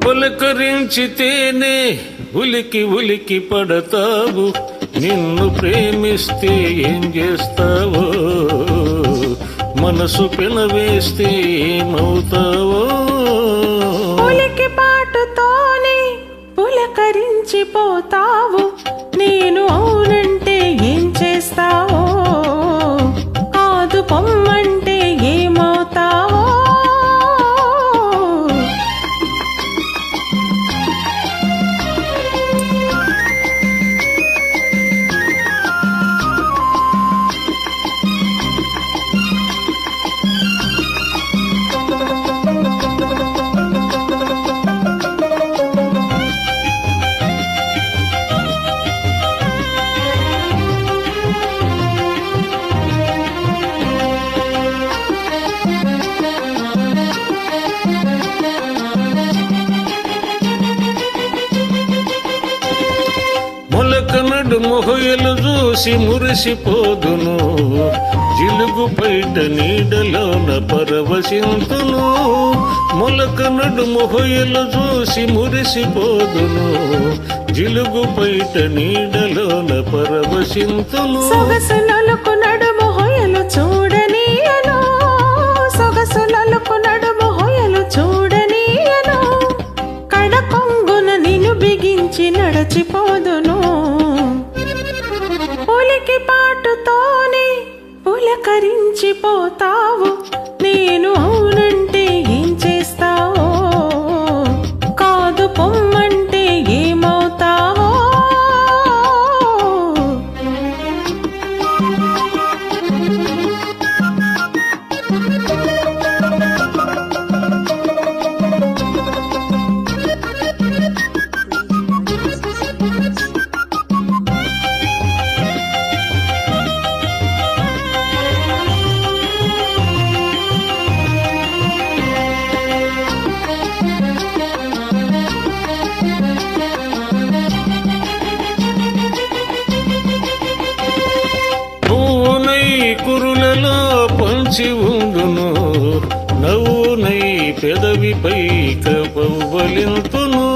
పులకరించితేనే ఉలికి ఉలికి పడతావు, నిన్ను ప్రేమిస్తే ఏం చేస్తావో, మనసు పెనవేస్తే ఏమవుతావో. ఉలికి పాటుతోనే పులకరించిపోతావు, నేను అవునంటే ఏం చేస్తావో, కాదు పొమ్మంటే ఏమవుతావో. మొలకనడు మొహయలు చూసి మురిసిపోదును, జిలుగు బయట నీడలోన పరవశింతును. మొలకనడు మొహయలు చూసి మురిసిపోదును, జిలుగు బయట నీడలోన పరవశింతును. సొగసు నలుకు నడుము హొయలు చూడనీయను, సొగసు నలుకు నడుము హొయలు చూడనీయను, కడ కొంగున నిన్ను బిగించి నడచిపోదును. ఉలికి పాటుతోనే పులకరించిపోతావు, నేను అవునంటే ఏం చేస్తావో, కాదు పొమ్మంటే ఏమవుతావో. కురులలో పంచి ఉండును, నవ్వునై పెదవిపై కవ్వలింతును.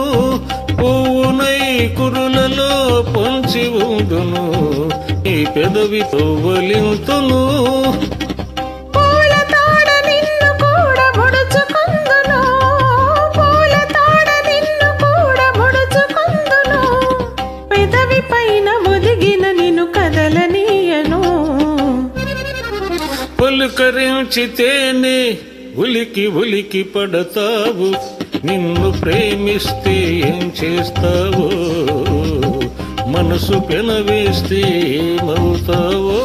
పువ్వునై కురులలో పంచి ఉండును, ఈ పెదవి కవ్వలింతును. పులకరించితేనే ఉలికి ఉలికి పడతావు, నిన్ను ప్రేమిస్తే ఏం చేస్తావో, మనసు పెనవేస్తే ఏమవుతావో.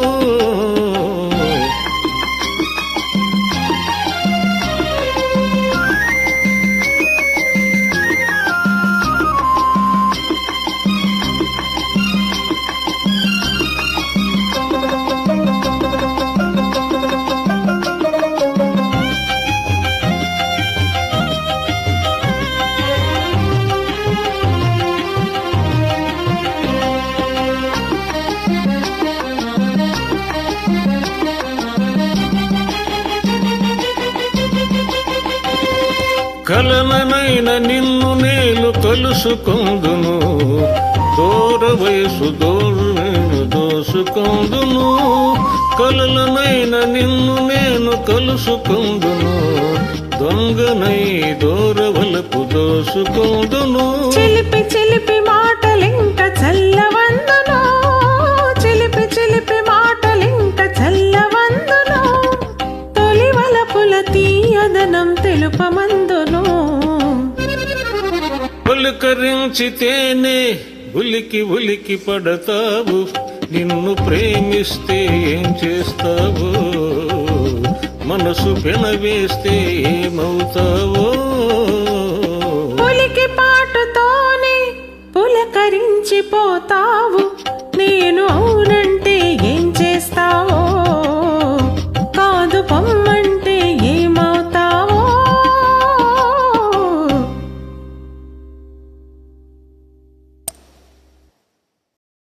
కలననైన నిన్ను నేను కలుసుకొందును, దూర వయసు నేను దోసుకొందును. కలలనైన నిన్ను నేను కలుసుకొందును, దొంగనై దూరవలపు దోసుకొందును. చిలిపి చిలిపి మాటలింక చల్లవందును, చిలిపి చిలిపి మాటలింక చల్లవందును, తొలి వలపుల తీయదనం తెలుపమందును. పులకరించితేనే ఉలికి ఉలికి పడతావు, నిన్ను ప్రేమిస్తే ఏం చేస్తావో, మనసు పెనవేస్తే ఏమవుతావో. ఉలికి పాటుతోనే పులకరించిపోతావు, నేను అవునంటే